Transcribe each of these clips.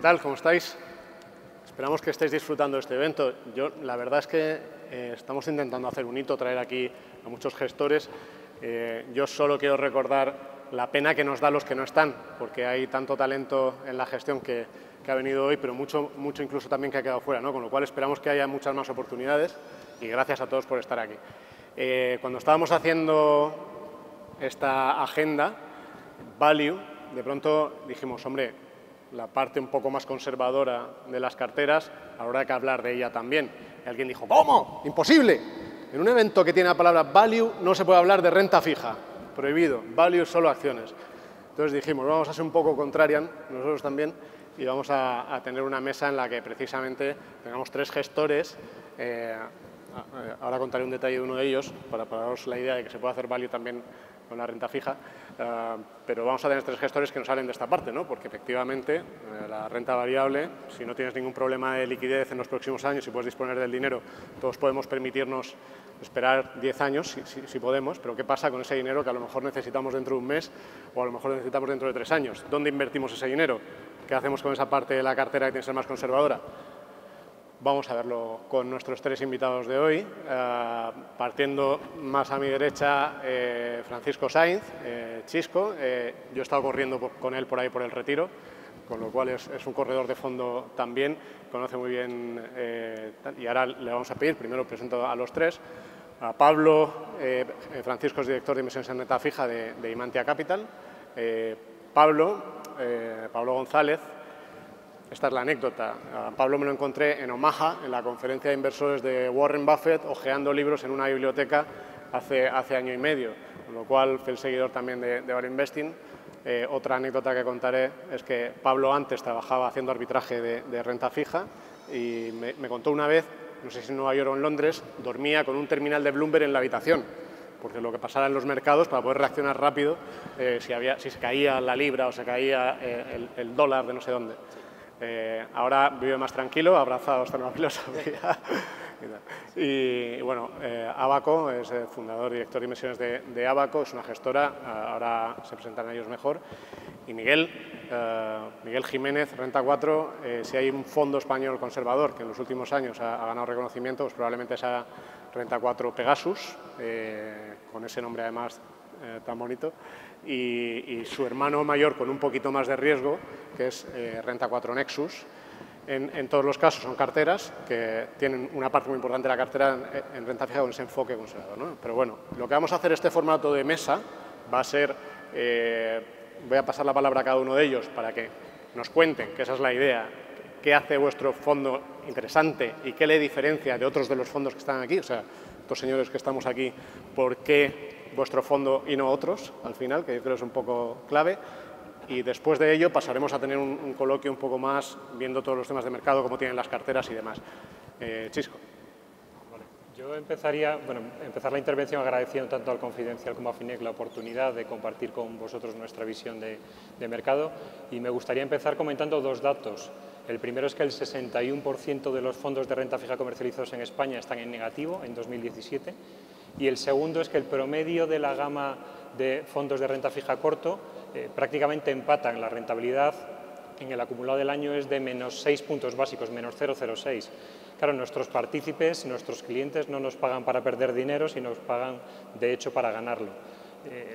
tal? ¿Cómo estáis? Esperamos que estéis disfrutando de este evento. La verdad es que estamos intentando hacer un hito, traer aquí a muchos gestores. Yo solo quiero recordar la pena que nos da a los que no están, porque hay tanto talento en la gestión que ha venido hoy, pero mucho incluso también que ha quedado fuera, ¿no? Con lo cual esperamos que haya muchas más oportunidades y gracias a todos por estar aquí. Cuando estábamos haciendo esta agenda, Value, de pronto dijimos, hombre, la parte un poco más conservadora de las carteras, habrá que hablar de ella también. Y alguien dijo, ¿cómo? ¡Imposible! En un evento que tiene la palabra value no se puede hablar de renta fija. Prohibido. Value solo acciones. Entonces dijimos, vamos a ser un poco contrarian, nosotros también, y vamos a tener una mesa en la que precisamente tengamos 3 gestores. Ahora contaré un detalle de uno de ellos para daros la idea de que se puede hacer value también con la renta fija, pero vamos a tener 3 gestores que nos hablen de esta parte, ¿no? Porque efectivamente la renta variable, si no tienes ningún problema de liquidez en los próximos años y puedes disponer del dinero, todos podemos permitirnos esperar 10 años, si podemos, pero ¿qué pasa con ese dinero que a lo mejor necesitamos dentro de un mes o a lo mejor necesitamos dentro de 3 años? ¿Dónde invertimos ese dinero? ¿Qué hacemos con esa parte de la cartera que tiene que ser más conservadora? Vamos a verlo con nuestros 3 invitados de hoy. Partiendo más a mi derecha, Francisco Sainz, Chisco. Yo he estado corriendo con él por ahí por el Retiro, con lo cual es un corredor de fondo también, conoce muy bien, y ahora le vamos a pedir, primero presento a los 3, a Pablo. Francisco es director de inversiones en renta fija de Imantia Capital. Pablo González. Esta es la anécdota. A Pablo me lo encontré en Omaha, en la conferencia de inversores de Warren Buffett, hojeando libros en una biblioteca hace año y medio, con lo cual fui el seguidor también de Value Investing. Otra anécdota que contaré es que Pablo antes trabajaba haciendo arbitraje de renta fija y me contó una vez, no sé si en Nueva York o en Londres, dormía con un terminal de Bloomberg en la habitación, porque lo que pasara en los mercados, para poder reaccionar rápido, si se caía la libra o se caía el dólar de no sé dónde. Ahora vive más tranquilo, abrazado a esta nueva filosofía. Y bueno, Abaco es el fundador y director de inversiones de Abaco, es una gestora, ahora se presentan ellos mejor. Y Miguel Jiménez, Renta 4, si hay un fondo español conservador que en los últimos años ha ganado reconocimiento, pues probablemente sea Renta 4 Pegasus, con ese nombre además tan bonito, y su hermano mayor con un poquito más de riesgo, que es Renta 4 Nexus. En todos los casos son carteras que tienen una parte muy importante de la cartera en renta fija con ese enfoque conservador, ¿no? Pero bueno, lo que vamos a hacer este formato de mesa va a ser, voy a pasar la palabra a cada uno de ellos para que nos cuenten, que esa es la idea, qué hace vuestro fondo interesante y qué le diferencia de otros de los fondos que están aquí, o sea, estos señores que estamos aquí, por qué vuestro fondo y no otros, al final, que yo creo es un poco clave. Y después de ello pasaremos a tener un coloquio un poco más, viendo todos los temas de mercado, cómo tienen las carteras y demás. Chisco. Vale. Yo empezar la intervención agradeciendo tanto al Confidencial como a FINEC la oportunidad de compartir con vosotros nuestra visión de mercado, y me gustaría empezar comentando 2 datos. El primero es que el 61% de los fondos de renta fija comercializados en España están en negativo en 2017, y el segundo es que el promedio de la gama de fondos de renta fija corto prácticamente empatan. La rentabilidad en el acumulado del año es de menos 6 puntos básicos, menos 0,06. Claro, nuestros partícipes, nuestros clientes no nos pagan para perder dinero, sino nos pagan de hecho para ganarlo.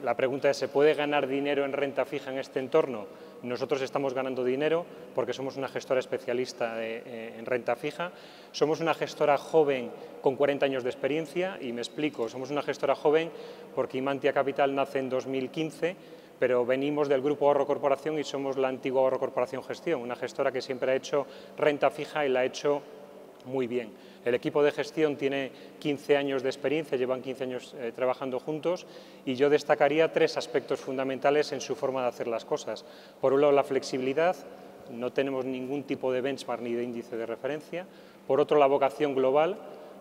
La pregunta es, ¿se puede ganar dinero en renta fija en este entorno? Nosotros estamos ganando dinero porque somos una gestora especialista en renta fija. Somos una gestora joven con 40 años de experiencia, y me explico. Somos una gestora joven porque Imantia Capital nace en 2015, pero venimos del Grupo Ahorro Corporación y somos la antigua Ahorro Corporación Gestión, una gestora que siempre ha hecho renta fija y la ha hecho muy bien. El equipo de gestión tiene 15 años de experiencia, llevan 15 años trabajando juntos, y yo destacaría 3 aspectos fundamentales en su forma de hacer las cosas. Por un lado, la flexibilidad, no tenemos ningún tipo de benchmark ni de índice de referencia. Por otro, la vocación global.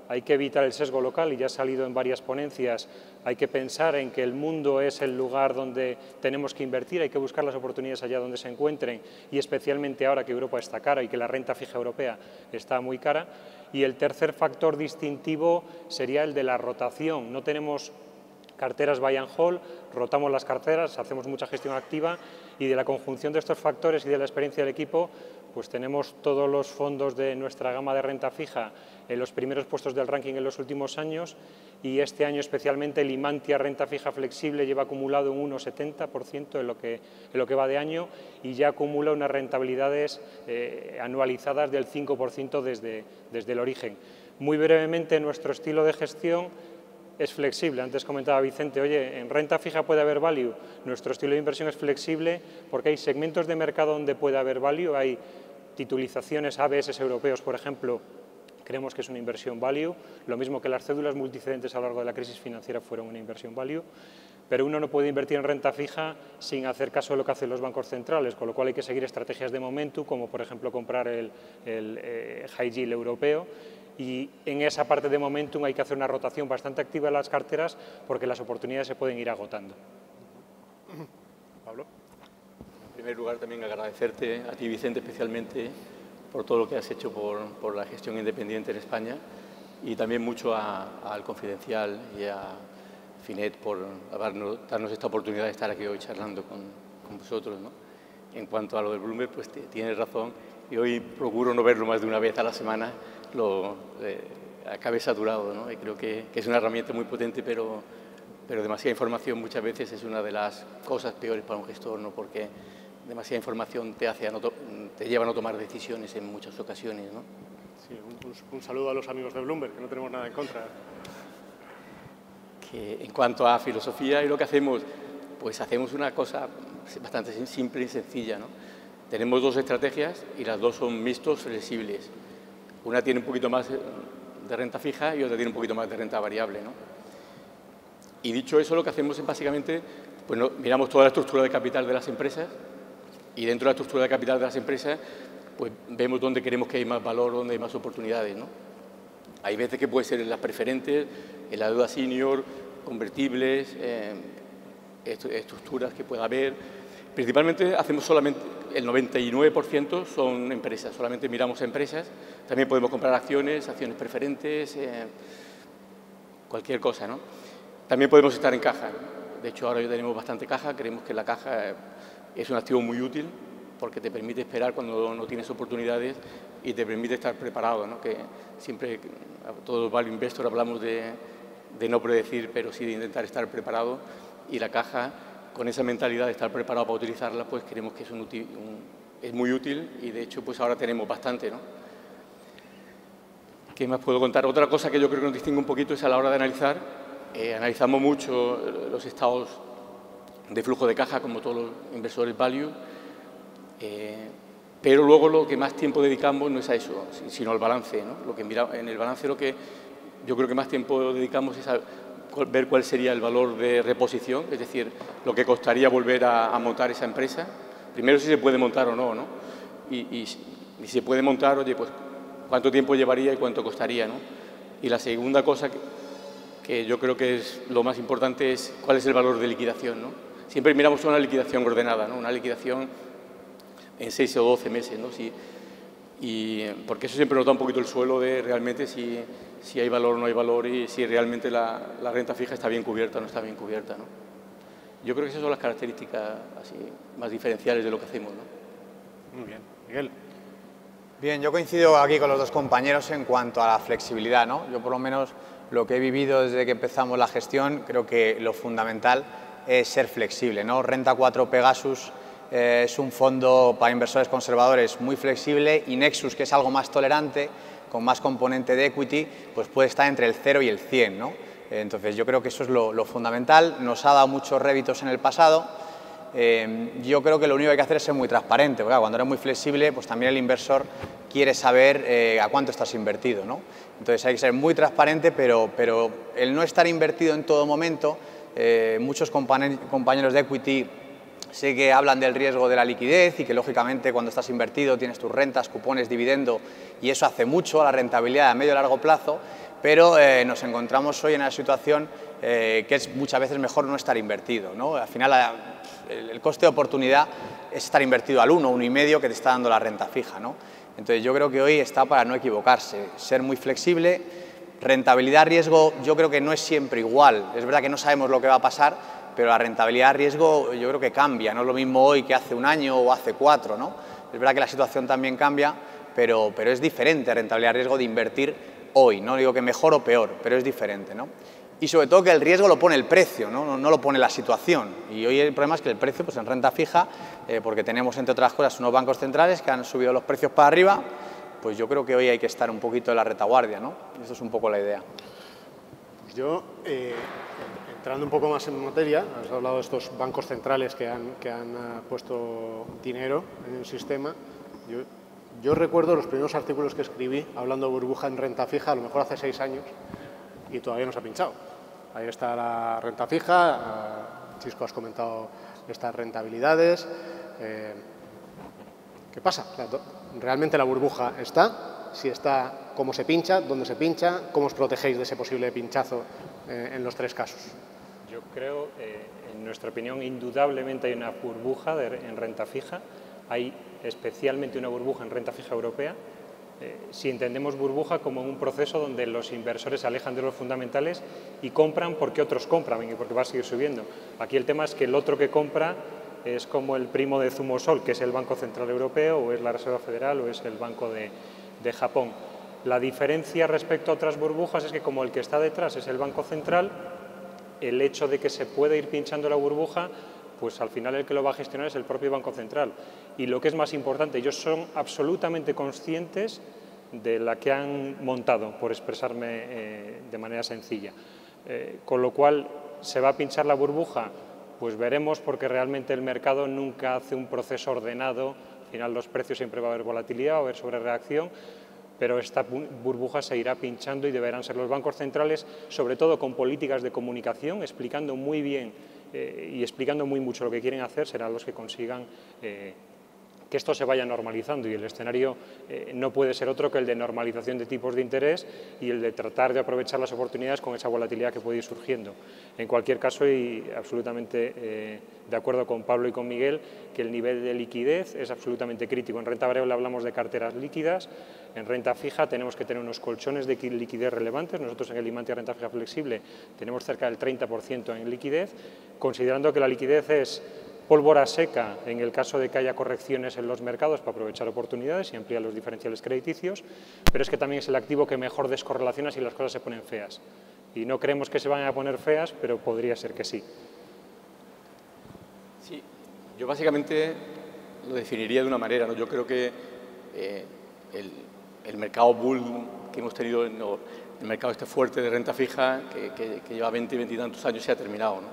Hay que evitar el sesgo local, y ya ha salido en varias ponencias. Hay que pensar en que el mundo es el lugar donde tenemos que invertir, hay que buscar las oportunidades allá donde se encuentren, y especialmente ahora que Europa está cara y que la renta fija europea está muy cara. Y el tercer factor distintivo sería el de la rotación. No tenemos carteras buy and hold, rotamos las carteras, hacemos mucha gestión activa, y de la conjunción de estos factores y de la experiencia del equipo, Pues tenemos todos los fondos de nuestra gama de renta fija en los primeros puestos del ranking en los últimos años y este año especialmente el Imantia Renta Fija Flexible lleva acumulado un 1,70% en lo que va de año y ya acumula unas rentabilidades anualizadas del 5% desde el origen. Muy brevemente, nuestro estilo de gestión es flexible. Antes comentaba Vicente, oye, en renta fija puede haber value. Nuestro estilo de inversión es flexible porque hay segmentos de mercado donde puede haber value, hay titulizaciones ABS europeos, por ejemplo, creemos que es una inversión value, lo mismo que las cédulas multicedentes a lo largo de la crisis financiera fueron una inversión value, pero uno no puede invertir en renta fija sin hacer caso de lo que hacen los bancos centrales, con lo cual hay que seguir estrategias de momentum, como por ejemplo comprar el high yield europeo, y en esa parte de momentum hay que hacer una rotación bastante activa en las carteras porque las oportunidades se pueden ir agotando. Pablo. En primer lugar, también agradecerte a ti, Vicente, especialmente por todo lo que has hecho por la gestión independiente en España y también mucho al Confidencial y a Finet por darnos esta oportunidad de estar aquí hoy charlando con vosotros, ¿no? En cuanto a lo del Bloomberg, pues tienes razón y hoy procuro no verlo más de una vez a la semana, acabé saturado, ¿no? Y creo que es una herramienta muy potente, pero demasiada información muchas veces es una de las cosas peores para un gestor, ¿no? Porque demasiada información te lleva a no tomar decisiones en muchas ocasiones, ¿no? Sí, un saludo a los amigos de Bloomberg, que no tenemos nada en contra. Que en cuanto a filosofía y lo que hacemos, pues hacemos una cosa bastante simple y sencilla, ¿no? Tenemos dos estrategias y las dos son mixtos flexibles. Una tiene un poquito más de renta fija y otra tiene un poquito más de renta variable, ¿no? Y dicho eso, lo que hacemos es básicamente, pues miramos toda la estructura de capital de las empresas y dentro de la estructura de capital de las empresas, pues vemos dónde queremos que hay más valor, dónde hay más oportunidades, ¿no? Hay veces que puede ser en las preferentes, en la deuda senior, convertibles, estructuras que pueda haber. Principalmente hacemos solamente, el 99% son empresas, solamente miramos empresas. También podemos comprar acciones preferentes, cualquier cosa, ¿no? También podemos estar en caja. De hecho, ahora ya tenemos bastante caja. Creemos que la caja es un activo muy útil porque te permite esperar cuando no tienes oportunidades y te permite estar preparado, ¿no? Que siempre, todos los value investors hablamos de no predecir, pero sí de intentar estar preparado, y la caja, con esa mentalidad de estar preparado para utilizarla, pues creemos que es muy útil y de hecho pues ahora tenemos bastante, ¿no? ¿Qué más puedo contar? Otra cosa que yo creo que nos distingue un poquito es a la hora de analizar. Analizamos mucho los estados de flujo de caja, como todos los inversores value, pero luego lo que más tiempo dedicamos no es a eso, sino al balance, ¿no? En el balance lo que yo creo que más tiempo dedicamos es a ver cuál sería el valor de reposición, es decir, lo que costaría volver a montar esa empresa. Primero, si se puede montar o no, ¿no? Y si se puede montar, oye, pues cuánto tiempo llevaría y cuánto costaría, ¿no? Y la segunda cosa que yo creo que es lo más importante es cuál es el valor de liquidación, ¿no? Siempre miramos una liquidación ordenada, ¿no? Una liquidación en 6 o 12 meses, ¿no? Porque eso siempre nos da un poquito el suelo de realmente si hay valor o no hay valor y si realmente la renta fija está bien cubierta o no está bien cubierta, ¿no? Yo creo que esas son las características así más diferenciales de lo que hacemos, ¿no? Muy bien. Miguel. Bien, yo coincido aquí con los dos compañeros en cuanto a la flexibilidad, ¿no? Yo por lo menos lo que he vivido desde que empezamos la gestión, creo que lo fundamental es ser flexible, ¿no? Renta 4 Pegasus es un fondo para inversores conservadores muy flexible y Nexus, que es algo más tolerante, con más componente de equity, pues puede estar entre el 0 y el 100, ¿no? Entonces yo creo que eso es lo fundamental. Nos ha dado muchos réditos en el pasado. Yo creo que lo único que hay que hacer es ser muy transparente, porque cuando eres muy flexible, pues también el inversor quiere saber a cuánto estás invertido, ¿no? Entonces hay que ser muy transparente, pero el no estar invertido en todo momento, muchos compañeros de equity sé que hablan del riesgo de la liquidez y que lógicamente cuando estás invertido tienes tus rentas, cupones, dividendo y eso hace mucho a la rentabilidad a medio y largo plazo, pero nos encontramos hoy en una situación que es muchas veces mejor no estar invertido, ¿no? Al final el coste de oportunidad es estar invertido al 1, 1,5 que te está dando la renta fija, ¿no? Entonces yo creo que hoy está para no equivocarse, ser muy flexible. Rentabilidad-riesgo yo creo que no es siempre igual, es verdad que no sabemos lo que va a pasar, pero la rentabilidad-riesgo yo creo que cambia, no es lo mismo hoy que hace un año o hace 4, ¿no? Es verdad que la situación también cambia, pero es diferente rentabilidad-riesgo de invertir hoy. No digo que mejor o peor, pero es diferente, ¿no? Y sobre todo que el riesgo lo pone el precio, no lo pone la situación. Y hoy el problema es que el precio, pues en renta fija, porque tenemos, entre otras cosas, unos bancos centrales que han subido los precios para arriba, pues yo creo que hoy hay que estar un poquito en la retaguardia, ¿no? Eso es un poco la idea. Pues yo, entrando un poco más en materia, has hablado de estos bancos centrales que han puesto dinero en el sistema. Yo recuerdo los primeros artículos que escribí hablando de burbuja en renta fija, a lo mejor hace 6 años, y todavía no se ha pinchado. Ahí está la renta fija, Chisco, has comentado estas rentabilidades. ¿Qué pasa? ¿Realmente la burbuja está? Si está, ¿cómo se pincha? ¿Dónde se pincha? ¿Cómo os protegéis de ese posible pinchazo en los 3 casos? Yo creo, en nuestra opinión, indudablemente hay una burbuja en renta fija. Hay especialmente una burbuja en renta fija europea. Si entendemos burbuja como un proceso donde los inversores se alejan de los fundamentales y compran porque otros compran y porque va a seguir subiendo. Aquí el tema es que el otro que compra es como el primo de Zumosol, que es el Banco Central Europeo, o es la Reserva Federal, o es el Banco de Japón. La diferencia respecto a otras burbujas es que como el que está detrás es el Banco Central, el hecho de que se pueda ir pinchando la burbuja, pues al final el que lo va a gestionar es el propio Banco Central. Y lo que es más importante, ellos son absolutamente conscientes de la que han montado, por expresarme de manera sencilla. Con lo cual, ¿se va a pinchar la burbuja? Pues veremos, porque realmente el mercado nunca hace un proceso ordenado. Al final los precios siempre va a haber volatilidad, va a haber sobrereacción, pero esta burbuja se irá pinchando y deberán ser los bancos centrales, sobre todo con políticas de comunicación, explicando muy bien y explicando muy mucho lo que quieren hacer, serán los que consigan que esto se vaya normalizando, y el escenario no puede ser otro que el de normalización de tipos de interés y el de tratar de aprovechar las oportunidades con esa volatilidad que puede ir surgiendo. En cualquier caso, y absolutamente de acuerdo con Pablo y con Miguel, que el nivel de liquidez es absolutamente crítico. En renta variable hablamos de carteras líquidas, en renta fija tenemos que tener unos colchones de liquidez relevantes. Nosotros en el Imantia Renta Fija Flexible tenemos cerca del 30% en liquidez, considerando que la liquidez es pólvora seca en el caso de que haya correcciones en los mercados para aprovechar oportunidades y ampliar los diferenciales crediticios, pero es que también es el activo que mejor descorrelaciona si las cosas se ponen feas. Y no creemos que se vayan a poner feas, pero podría ser que sí. Sí, yo básicamente lo definiría de una manera, ¿no? Yo creo que el mercado bull que hemos tenido, el mercado este fuerte de renta fija, que lleva 20 y tantos años, se ha terminado, ¿no?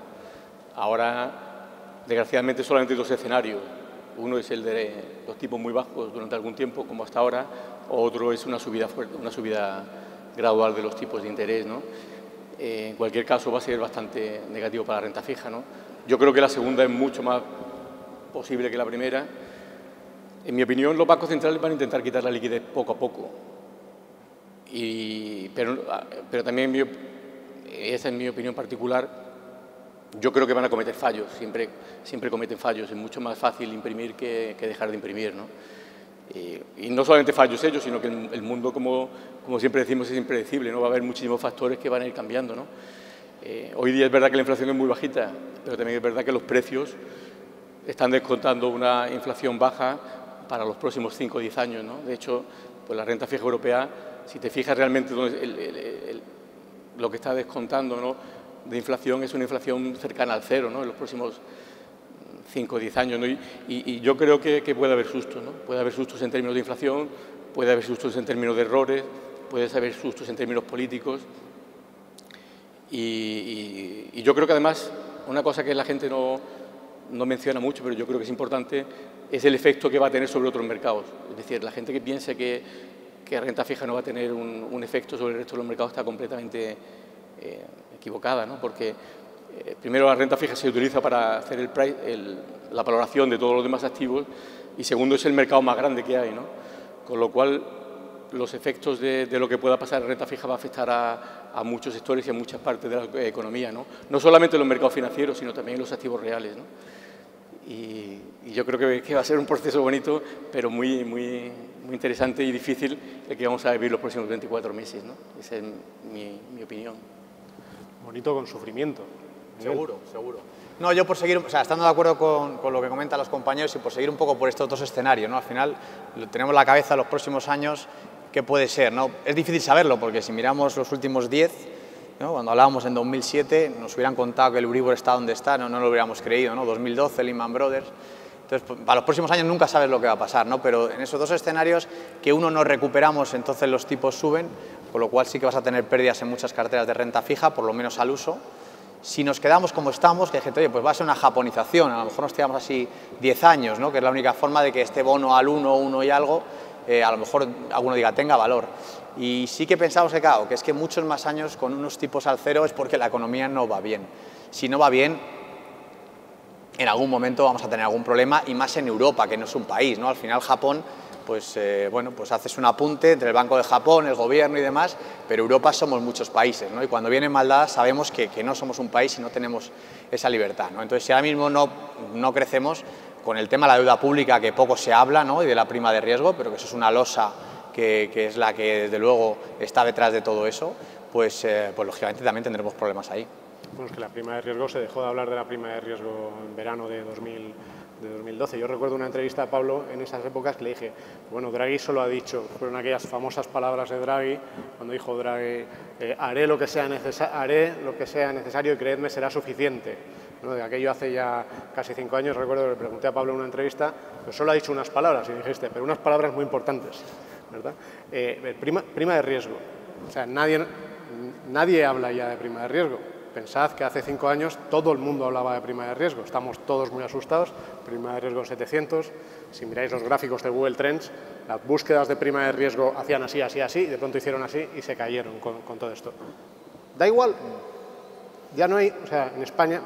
Ahora, desgraciadamente, solamente hay 2 escenarios. Uno es el de los tipos muy bajos durante algún tiempo, como hasta ahora, o otro es una subida fuerte, una subida gradual de los tipos de interés, ¿no? En cualquier caso, va a ser bastante negativo para la renta fija, ¿no? Yo creo que la segunda es mucho más posible que la primera. En mi opinión, los bancos centrales van a intentar quitar la liquidez poco a poco. Pero también, esa es mi opinión particular, yo creo que van a cometer fallos, siempre cometen fallos. Es mucho más fácil imprimir que dejar de imprimir, ¿no? Y no solamente fallos ellos, sino que el mundo, como siempre decimos, es impredecible, ¿no? Va a haber muchísimos factores que van a ir cambiando, ¿no? Hoy día es verdad que la inflación es muy bajita, pero también es verdad que los precios están descontando una inflación baja para los próximos 5 o 10 años, ¿no? De hecho, pues la renta fija europea, si te fijas realmente lo que está descontando, ¿no?, de inflación, es una inflación cercana al cero, ¿no?, en los próximos 5 o 10 años, ¿no? Y yo creo que puede haber sustos, ¿no? Puede haber sustos en términos de inflación, puede haber sustos en términos de errores, puede haber sustos en términos políticos. Y yo creo que además, una cosa que la gente no menciona mucho, pero yo creo que es importante, es el efecto que va a tener sobre otros mercados. Es decir, la gente que piense que renta fija no va a tener un efecto sobre el resto de los mercados está completamente equivocada, ¿no? Porque primero, la renta fija se utiliza para hacer la valoración de todos los demás activos, y segundo, es el mercado más grande que hay, ¿no? Con lo cual, los efectos de lo que pueda pasar en renta fija va a afectar a muchos sectores y a muchas partes de la economía, ¿no? No solamente en los mercados financieros, sino también en los activos reales, ¿no? Y yo creo que va a ser un proceso bonito, pero muy interesante y difícil, el que vamos a vivir los próximos 24 meses, ¿no? Esa es mi opinión. Bonito con sufrimiento. Seguro, seguro. No, yo por seguir, o sea, estando de acuerdo con lo que comentan los compañeros y por seguir un poco por estos dos escenarios, ¿no? Al final tenemos en la cabeza los próximos años, ¿qué puede ser, no? Es difícil saberlo porque si miramos los últimos 10, ¿no? Cuando hablábamos en 2007 nos hubieran contado que el Euribor está donde está, no lo hubiéramos creído, ¿no? 2012, Lehman Brothers. Entonces, para los próximos años nunca sabes lo que va a pasar, ¿no? Pero en esos dos escenarios que uno no recuperamos, entonces los tipos suben, con lo cual sí que vas a tener pérdidas en muchas carteras de renta fija, por lo menos al uso. Si nos quedamos como estamos, que hay gente, oye, pues va a ser una japonización, a lo mejor nos tiramos así 10 años, ¿no? Que es la única forma de que este bono al 1 y algo, a lo mejor alguno diga, tenga valor. Y sí que pensamos que, claro, que es que muchos más años con unos tipos al cero es porque la economía no va bien. Si no va bien, en algún momento vamos a tener algún problema, y más en Europa, que no es un país, ¿no? Al final Japón, pues bueno, pues haces un apunte entre el Banco de Japón, el gobierno y demás, pero Europa somos muchos países, ¿no? Y cuando vienen mal dadas sabemos que no somos un país y no tenemos esa libertad, ¿no? Entonces, si ahora mismo no crecemos, con el tema de la deuda pública, que poco se habla, ¿no? Y de la prima de riesgo, pero que eso es una losa que es la que desde luego está detrás de todo eso, pues lógicamente también tendremos problemas ahí. Bueno, es que la prima de riesgo, se dejó de hablar de la prima de riesgo en verano de 2012. Yo recuerdo una entrevista a Pablo en esas épocas que le dije, bueno, Draghi solo ha dicho, fueron aquellas famosas palabras de Draghi, cuando dijo Draghi, haré lo que sea necesario y creedme será suficiente. ¿No? De aquello hace ya casi 5 años, recuerdo que le pregunté a Pablo en una entrevista, pero solo ha dicho unas palabras, y dijiste, pero unas palabras muy importantes, ¿verdad? Prima de riesgo. O sea, nadie habla ya de prima de riesgo. Pensad que hace 5 años todo el mundo hablaba de prima de riesgo, estamos todos muy asustados, prima de riesgo en 700, si miráis los gráficos de Google Trends, las búsquedas de prima de riesgo hacían así, así, así, y de pronto hicieron así y se cayeron con todo esto. Da igual, ya no hay, o sea, en España,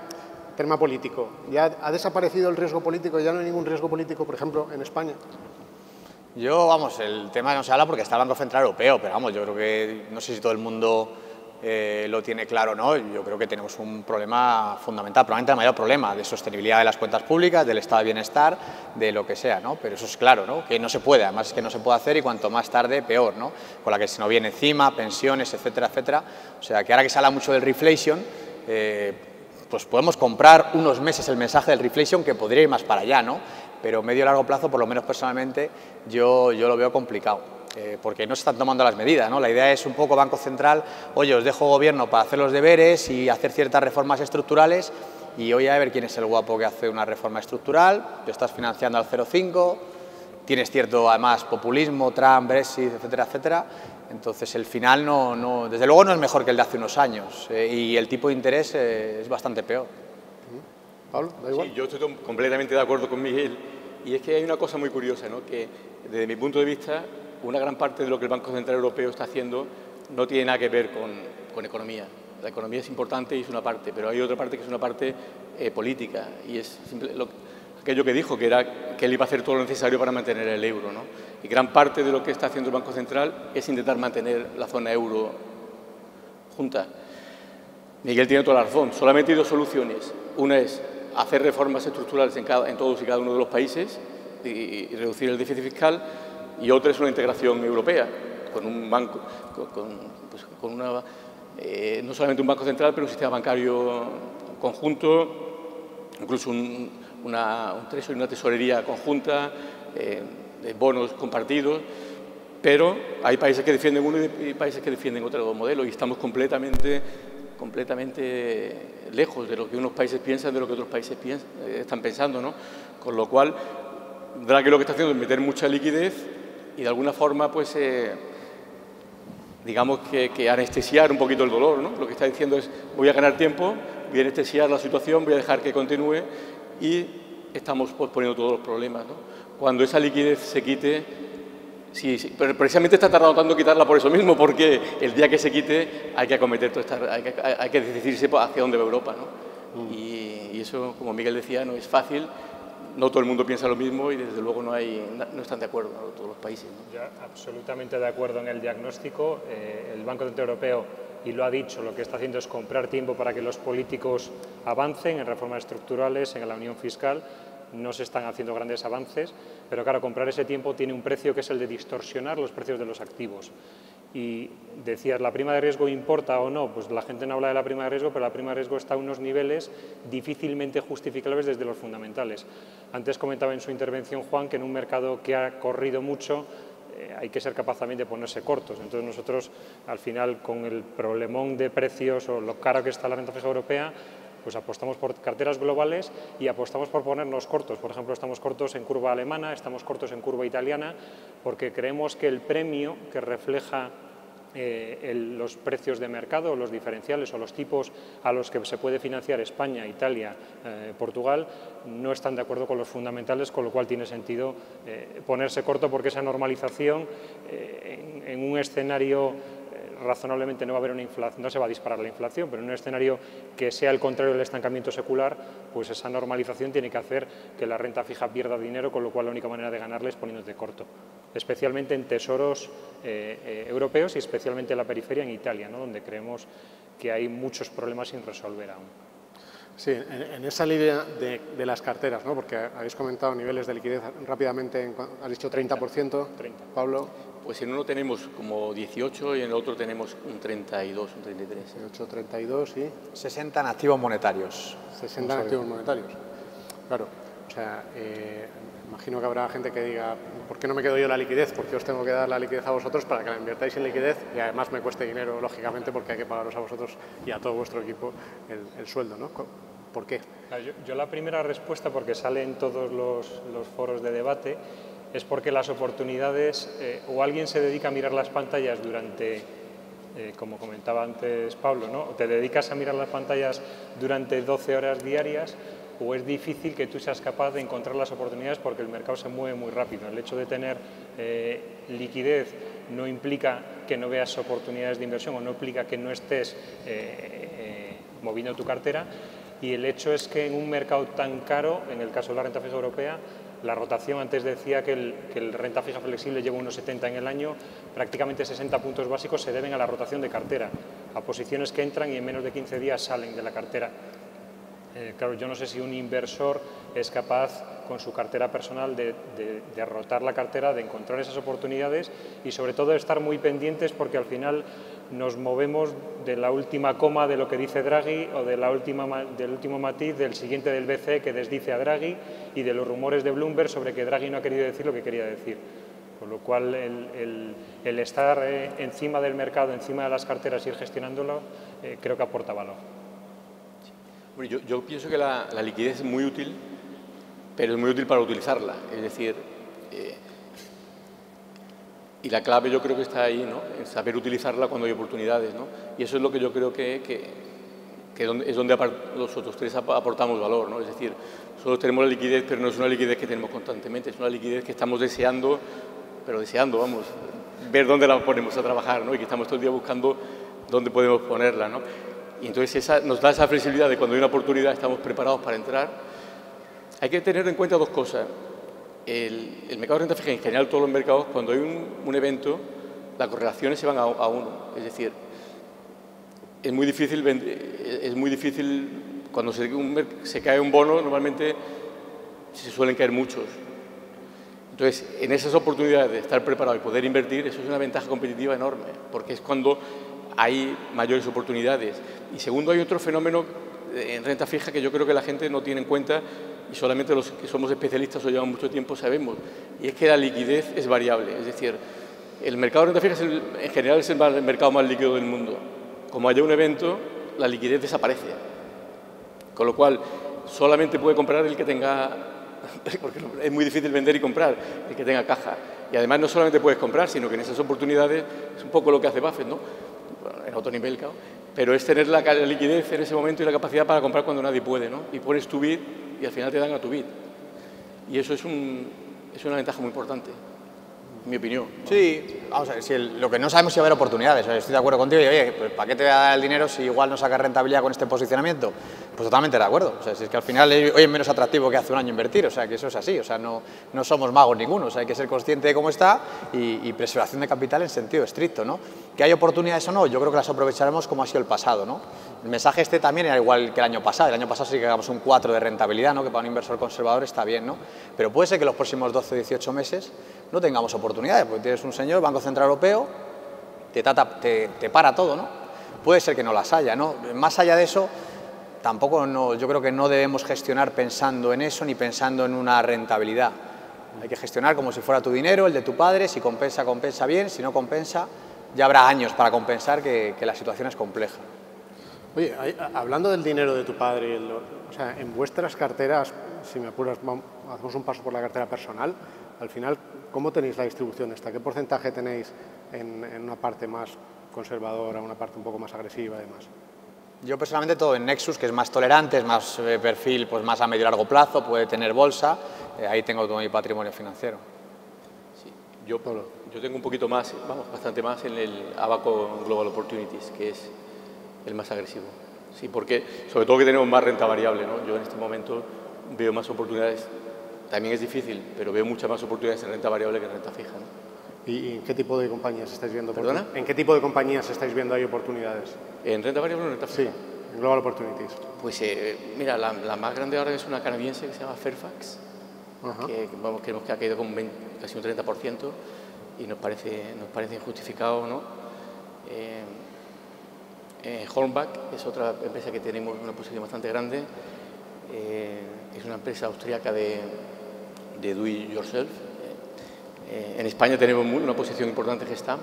tema político, ya ha desaparecido el riesgo político, ya no hay ningún riesgo político, por ejemplo, en España. Vamos, el tema no se habla porque está el Banco Central Europeo, pero vamos, yo creo que, no sé si todo el mundo lo tiene claro, ¿no? Yo creo que tenemos un problema fundamental, probablemente el mayor problema de sostenibilidad de las cuentas públicas, del estado de bienestar, de lo que sea, ¿no? Pero eso es claro, ¿no? Que no se puede, además es que no se puede hacer y cuanto más tarde peor, ¿no? Con la que se nos viene encima, pensiones, etcétera, etcétera. O sea, que ahora que se habla mucho del reflation, pues podemos comprar unos meses el mensaje del reflation, que podría ir más para allá, ¿no? Pero medio y largo plazo, por lo menos personalmente, yo lo veo complicado. Porque no se están tomando las medidas, ¿no? La idea es un poco Banco Central, oye, os dejo gobierno para hacer los deberes y hacer ciertas reformas estructurales, y hoy a ver quién es el guapo que hace una reforma estructural, te estás financiando al 0,5, tienes cierto además populismo, Trump, Brexit, etcétera, etcétera. Entonces el final desde luego no es mejor que el de hace unos años, y el tipo de interés es bastante peor. Pablo, ¿da igual? Sí, yo estoy completamente de acuerdo con Miguel, y es que hay una cosa muy curiosa, ¿no? Que desde mi punto de vista, una gran parte de lo que el Banco Central Europeo está haciendo no tiene nada que ver con economía. La economía es importante y es una parte, pero hay otra parte que es una parte política, y es aquello que dijo, que era que él iba a hacer todo lo necesario para mantener el euro, ¿no? Y gran parte de lo que está haciendo el Banco Central es intentar mantener la zona euro junta. Miguel tiene toda la razón, solamente hay dos soluciones. Una es hacer reformas estructurales en todos y cada uno de los países y reducir el déficit fiscal, y otra es una integración europea, con un banco, no solamente un banco central, pero un sistema bancario conjunto, incluso un treasury, una tesorería conjunta, de bonos compartidos, pero hay países que defienden uno y países que defienden otro modelo, y estamos completamente lejos de lo que unos países piensan, de lo que otros países están pensando, ¿no? Con lo cual, Draghi lo que está haciendo es meter mucha liquidez y de alguna forma, pues, digamos que anestesiar un poquito el dolor, ¿no? Lo que está diciendo es, voy a ganar tiempo, voy a anestesiar la situación, voy a dejar que continúe, y estamos posponiendo todos los problemas, ¿no? Cuando esa liquidez se quite, sí, pero precisamente está tardando tanto quitarla por eso mismo, porque el día que se quite hay que acometer hay que decidirse hacia dónde va Europa, ¿no? Y eso, como Miguel decía, no es fácil. No todo el mundo piensa lo mismo y desde luego no están de acuerdo, ¿no? Todos los países, ¿no? Yo absolutamente de acuerdo en el diagnóstico. El Banco Central Europeo, y lo ha dicho, lo que está haciendo es comprar tiempo para que los políticos avancen en reformas estructurales, en la unión fiscal. No se están haciendo grandes avances, pero claro, comprar ese tiempo tiene un precio que es el de distorsionar los precios de los activos. Y decías, ¿la prima de riesgo importa o no? Pues la gente no habla de la prima de riesgo, pero la prima de riesgo está a unos niveles difícilmente justificables desde los fundamentales. Antes comentaba en su intervención Juan que en un mercado que ha corrido mucho hay que ser capaz también de ponerse cortos. Entonces nosotros, al final, con el problemón de precios o lo caro que está la renta fija europea, pues apostamos por carteras globales y apostamos por ponernos cortos. Por ejemplo, estamos cortos en curva alemana, estamos cortos en curva italiana, porque creemos que el premio que refleja los precios de mercado, los diferenciales o los tipos a los que se puede financiar España, Italia, Portugal, no están de acuerdo con los fundamentales, con lo cual tiene sentido ponerse corto, porque esa normalización en un escenario razonablemente no va a haber una inflación, no se va a disparar la inflación, pero en un escenario que sea el contrario del estancamiento secular, pues esa normalización tiene que hacer que la renta fija pierda dinero, con lo cual la única manera de ganarle es poniéndote corto, especialmente en tesoros europeos y especialmente en la periferia, en Italia, ¿no?, donde creemos que hay muchos problemas sin resolver aún. Sí, en esa línea de las carteras, ¿no?, porque habéis comentado niveles de liquidez rápidamente, has dicho 30%, 30. Pablo. Pues en uno tenemos como 18 y en el otro tenemos un 32, un 33. 18, 32 y 60 en activos monetarios. 60 en activos monetarios. Claro, o sea, imagino que habrá gente que diga, ¿por qué no me quedo yo la liquidez? ¿Por qué os tengo que dar la liquidez a vosotros para que la invirtáis en liquidez? Y además me cueste dinero, lógicamente, porque hay que pagaros a vosotros y a todo vuestro equipo el sueldo, ¿no? ¿Por qué? Yo la primera respuesta, porque sale en todos los foros de debate, es porque las oportunidades, o alguien se dedica a mirar las pantallas durante, como comentaba antes Pablo, ¿no?, te dedicas a mirar las pantallas durante 12 horas diarias, o es difícil que tú seas capaz de encontrar las oportunidades porque el mercado se mueve muy rápido. El hecho de tener liquidez no implica que no veas oportunidades de inversión o no implica que no estés moviendo tu cartera, y el hecho es que en un mercado tan caro, en el caso de la renta fija europea, la rotación, antes decía que el renta fija flexible lleva unos 70 en el año, prácticamente 60 puntos básicos se deben a la rotación de cartera, a posiciones que entran y en menos de 15 días salen de la cartera. Claro, yo no sé si un inversor es capaz, con su cartera personal, de rotar la cartera, de encontrar esas oportunidades y sobre todo de estar muy pendientes, porque al final nos movemos de la última coma de lo que dice Draghi o del último matiz del siguiente del BCE que desdice a Draghi, y de los rumores de Bloomberg sobre que Draghi no ha querido decir lo que quería decir. Con lo cual, el estar encima del mercado, encima de las carteras y ir gestionándolo, creo que aporta valor. Bueno, yo pienso que la liquidez es muy útil, pero es muy útil para utilizarla. Es decir, y la clave yo creo que está ahí, ¿no?, en saber utilizarla cuando hay oportunidades, ¿no? Y eso es lo que yo creo que es donde los otros tres aportamos valor, ¿no? Es decir, solo tenemos la liquidez, pero no es una liquidez que tenemos constantemente, es una liquidez que estamos deseando, vamos, ver dónde la ponemos a trabajar, ¿no? Y que estamos todo el día buscando dónde podemos ponerla, ¿no? Y entonces nos da esa flexibilidad de cuando hay una oportunidad estamos preparados para entrar. Hay que tener en cuenta dos cosas. El mercado de renta fija, en general todos los mercados, cuando hay un evento, las correlaciones se van a uno. Es decir, es muy difícil cuando se cae un bono, normalmente se suelen caer muchos. Entonces, en esas oportunidades de estar preparado y poder invertir, eso es una ventaja competitiva enorme, porque es cuando hay mayores oportunidades. Y segundo, hay otro fenómeno en renta fija que yo creo que la gente no tiene en cuenta, y solamente los que somos especialistas o llevamos mucho tiempo sabemos, y es que la liquidez es variable. Es decir, el mercado de renta fija en general es el mercado más líquido del mundo. Como haya un evento, la liquidez desaparece. Con lo cual, solamente puede comprar el que tenga, porque es muy difícil vender y comprar, el que tenga caja. Y además no solamente puedes comprar, sino que en esas oportunidades es un poco lo que hace Buffett, ¿no? Bueno, en otro nivel, claro. Pero es tener la liquidez en ese momento y la capacidad para comprar cuando nadie puede, ¿no? Y pones tu bid y al final te dan a tu bid. Y eso es una ventaja muy importante, en mi opinión, ¿no? Sí, vamos a ver, si lo que no sabemos es si va a haber oportunidades. Estoy de acuerdo contigo y, oye, pues, ¿para qué te voy a dar el dinero si igual no sacas rentabilidad con este posicionamiento? Pues totalmente de acuerdo. O sea, si es que al final hoy es menos atractivo que hace un año invertir, o sea, que eso es así. O sea, no somos magos ninguno, o sea, hay que ser consciente de cómo está y preservación de capital en sentido estricto, ¿no? ¿Que hay oportunidades o no? Yo creo que las aprovecharemos como ha sido el pasado, ¿no? El mensaje también era igual que el año pasado. El año pasado sí que hagamos un 4 de rentabilidad, ¿no?, que para un inversor conservador está bien, ¿no? Pero puede ser que los próximos 12 o 18 meses no tengamos oportunidades, porque tienes un señor, Banco Central Europeo, te para todo, ¿no? Puede ser que no las haya, ¿no? Más allá de eso, tampoco yo creo que no debemos gestionar pensando en eso ni pensando en una rentabilidad. Hay que gestionar como si fuera tu dinero, el de tu padre, si compensa, compensa bien, si no compensa, ya habrá años para compensar que la situación es compleja. Oye, hablando del dinero de tu padre, o sea, en vuestras carteras, si me apuras, hacemos un paso por la cartera personal, al final, ¿cómo tenéis la distribución esta? ¿Qué porcentaje tenéis en una parte más conservadora, una parte un poco más agresiva y demás? Yo personalmente todo en Nexus, que es más tolerante, es más perfil pues más a medio y largo plazo, puede tener bolsa, ahí tengo todo mi patrimonio financiero. Sí, yo tengo un poquito más, vamos, bastante más en el Abaco Global Opportunities, que es el más agresivo. Sí, porque sobre todo que tenemos más renta variable, ¿no? Yo en este momento veo más oportunidades, también es difícil, pero veo muchas más oportunidades en renta variable que en renta fija, ¿no? ¿Y en qué tipo de compañías estáis viendo? ¿Perdona? ¿En qué tipo de compañías estáis viendo ahí oportunidades? ¿En renta variable o en renta fija? Sí, en Global Opportunities. Pues mira, la más grande ahora es una canadiense que se llama Fairfax, que vamos, creemos que ha caído con casi un 30% y nos parece injustificado, ¿no? Hornbach es otra empresa que tenemos una posición bastante grande, es una empresa austríaca de do it yourself. En España tenemos una posición importante en Gestamp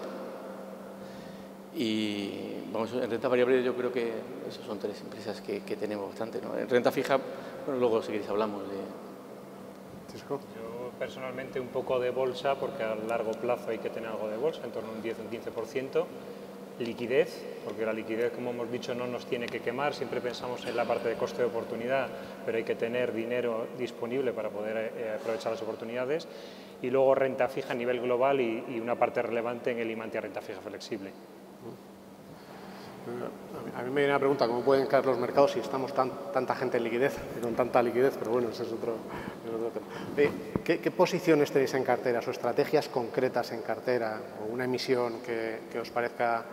y vamos, en renta variable yo creo que esas son tres empresas que tenemos bastante, ¿no? En renta fija, bueno, luego si queréis hablamos de... ¿Cisco? Yo personalmente un poco de bolsa, porque a largo plazo hay que tener algo de bolsa, en torno a un 10 o un 15%. Liquidez, porque la liquidez, como hemos dicho, no nos tiene que quemar, siempre pensamos en la parte de coste de oportunidad, pero hay que tener dinero disponible para poder aprovechar las oportunidades, y luego renta fija a nivel global y una parte relevante en el Imantia renta fija flexible. A mí me viene la pregunta, ¿cómo pueden caer los mercados si estamos tanta gente en liquidez, con tanta liquidez? Pero bueno, ese es otro tema. ¿Qué posiciones tenéis en carteras o estrategias concretas en cartera o una emisión que os parezca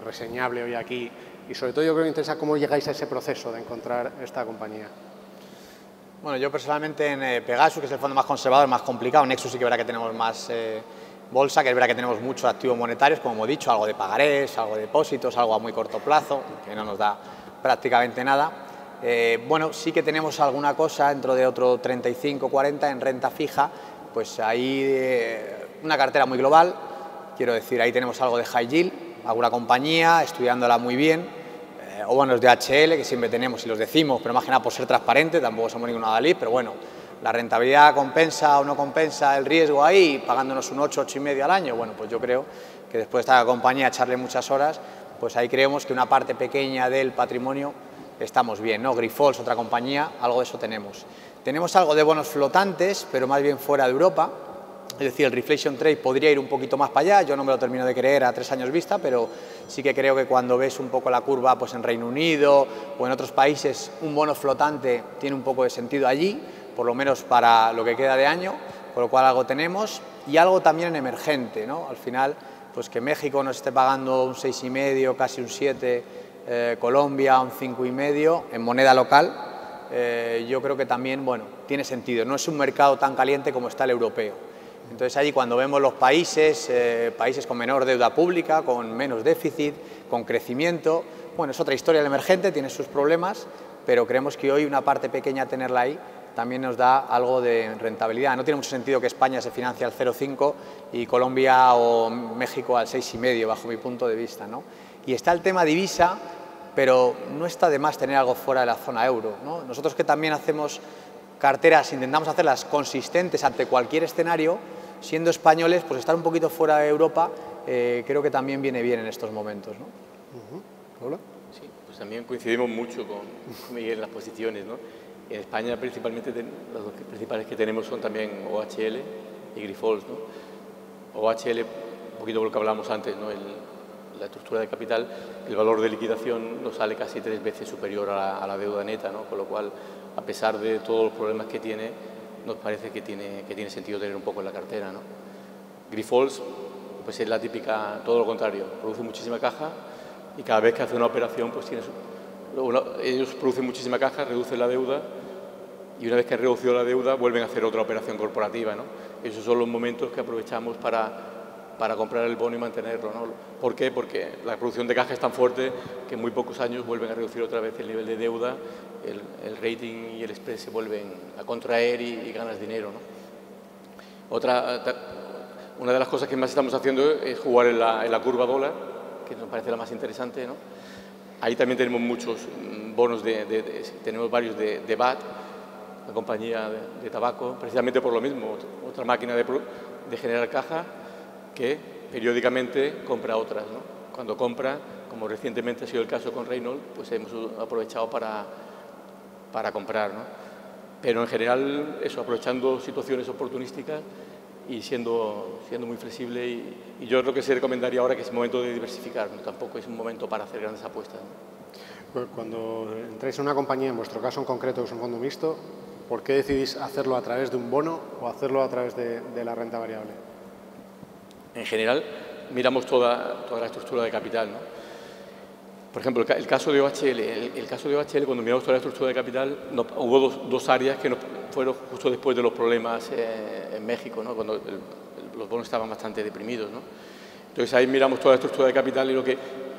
reseñable hoy aquí? Y sobre todo yo creo que me interesa cómo llegáis a ese proceso de encontrar esta compañía. Bueno, yo personalmente en Pegasus, que es el fondo más conservador, más complicado, en Nexus sí que verá que tenemos más bolsa, que es verdad que tenemos muchos activos monetarios, como hemos dicho, algo de pagarés, algo de depósitos, algo a muy corto plazo, que no nos da prácticamente nada. Bueno, sí que tenemos alguna cosa dentro de otro 35-40 en renta fija, pues ahí una cartera muy global, quiero decir, ahí tenemos algo de high yield, alguna compañía, estudiándola muy bien, o bonos de HL, que siempre tenemos y los decimos, pero más que nada por ser transparente, tampoco somos ningún adalid, pero bueno, la rentabilidad compensa o no compensa el riesgo ahí, pagándonos un 8, 8,5 al año. Bueno, pues yo creo que después de esta compañía echarle muchas horas, pues ahí creemos que una parte pequeña del patrimonio estamos bien, ¿no? Grifols, otra compañía, algo de eso tenemos. Tenemos algo de bonos flotantes, pero más bien fuera de Europa, es decir, el Reflation Trade podría ir un poquito más para allá, yo no me lo termino de creer a 3 años vista, pero sí que creo que cuando ves un poco la curva pues en Reino Unido o en otros países, un bono flotante tiene un poco de sentido allí, por lo menos para lo que queda de año, con lo cual algo tenemos, y algo también en emergente, ¿no? Al final, pues que México nos esté pagando un 6,5, casi un 7, Colombia un 5,5 en moneda local, yo creo que también, bueno, tiene sentido, no es un mercado tan caliente como está el europeo. Entonces allí cuando vemos los países, países con menor deuda pública, con menos déficit, con crecimiento, bueno, es otra historia el emergente, tiene sus problemas, pero creemos que hoy una parte pequeña tenerla ahí también nos da algo de rentabilidad. No tiene mucho sentido que España se financie al 0,5 y Colombia o México al 6,5, bajo mi punto de vista, ¿no? Y está el tema divisa, pero no está de más tener algo fuera de la zona euro, ¿no? Nosotros que también hacemos carteras, intentamos hacerlas consistentes ante cualquier escenario, siendo españoles, pues estar un poquito fuera de Europa creo que también viene bien en estos momentos, ¿no? ¿Hola? Sí, pues también coincidimos mucho con Miguel en las posiciones, ¿no? En España principalmente las dos principales que tenemos son también OHL y Grifols, ¿no? OHL, un poquito por lo que hablábamos antes, ¿no? La estructura de capital, el valor de liquidación nos sale casi 3 veces superior a la deuda neta, ¿no? Con lo cual, a pesar de todos los problemas que tiene, nos parece que tiene sentido tener un poco en la cartera, ¿no? Grifols, pues es la típica, todo lo contrario, produce muchísima caja y cada vez que hace una operación, pues ellos producen muchísima caja, reducen la deuda y una vez que han reducido la deuda vuelven a hacer otra operación corporativa, ¿no? Esos son los momentos que aprovechamos para para comprar el bono y mantenerlo, ¿no? ¿Por qué? Porque la producción de caja es tan fuerte que en muy pocos años vuelven a reducir otra vez el nivel de deuda, el rating y el spread se vuelven a contraer y ganas dinero, ¿no? Una de las cosas que más estamos haciendo es jugar en la curva dólar, que nos parece la más interesante, ¿no? Ahí también tenemos muchos bonos, tenemos varios de BAT, la compañía de tabaco, precisamente por lo mismo, otra máquina de generar caja que periódicamente compra otras, ¿no? Cuando compra, como recientemente ha sido el caso con Reynolds, pues hemos aprovechado para comprar, ¿no? Pero en general, eso, aprovechando situaciones oportunísticas y siendo muy flexible. Y yo creo que se recomendaría ahora que es momento de diversificar, ¿no? Tampoco es un momento para hacer grandes apuestas, ¿no? Cuando entráis en una compañía, en vuestro caso en concreto es un fondo mixto, ¿por qué decidís hacerlo a través de un bono o hacerlo a través de la renta variable? En general, miramos toda la estructura de capital, ¿no? Por ejemplo, el caso de OHL. El caso de OHL, cuando miramos toda la estructura de capital, hubo dos áreas que fueron justo después de los problemas en México, ¿no? Cuando los bonos estaban bastante deprimidos, ¿no? Entonces ahí miramos toda la estructura de capital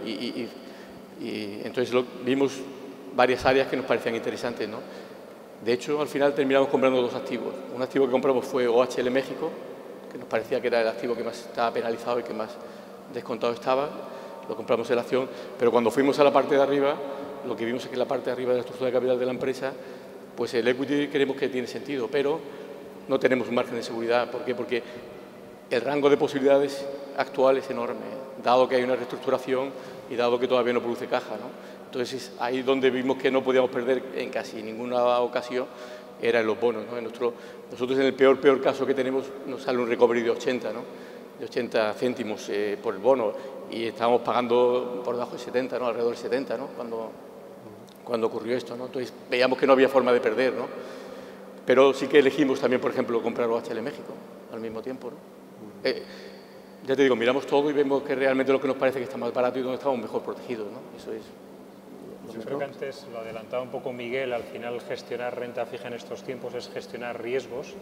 y entonces vimos varias áreas que nos parecían interesantes, ¿no? De hecho, al final terminamos comprando dos activos. Un activo que compramos fue OHL México, que nos parecía que era el activo que más estaba penalizado y que más descontado estaba. Lo compramos en la acción, pero cuando fuimos a la parte de arriba, lo que vimos es que la parte de arriba de la estructura de capital de la empresa, pues el equity creemos que tiene sentido, pero no tenemos un margen de seguridad. ¿Por qué? Porque el rango de posibilidades actual es enorme, dado que hay una reestructuración y dado que todavía no produce caja, ¿no? Entonces, ahí donde vimos que no podíamos perder en casi ninguna ocasión era en los bonos, ¿no? Nosotros en el peor caso que tenemos nos sale un recovery de 80, ¿no? De 80 céntimos por el bono, y estábamos pagando por debajo de 70, ¿no? Alrededor de 70, ¿no? Cuando ocurrió esto, ¿no? Entonces veíamos que no había forma de perder, ¿no? Pero sí que elegimos también, por ejemplo, comprar OHL México al mismo tiempo, ¿no? Ya te digo, miramos todo y vemos que realmente lo que nos parece que está más barato y donde estamos mejor protegidos, ¿no? Eso es. Yo creo que antes lo adelantaba un poco Miguel, al final gestionar renta fija en estos tiempos es gestionar riesgos.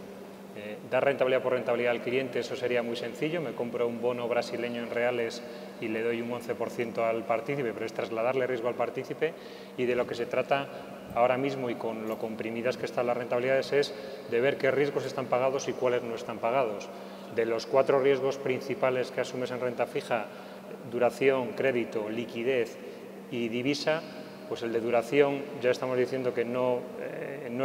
Dar rentabilidad por rentabilidad al cliente, eso sería muy sencillo, me compro un bono brasileño en reales y le doy un 11% al partícipe, pero es trasladarle riesgo al partícipe, y de lo que se trata ahora mismo y con lo comprimidas que están las rentabilidades es de ver qué riesgos están pagados y cuáles no están pagados. De los 4 riesgos principales que asumes en renta fija, duración, crédito, liquidez y divisa, pues el de duración ya estamos diciendo que no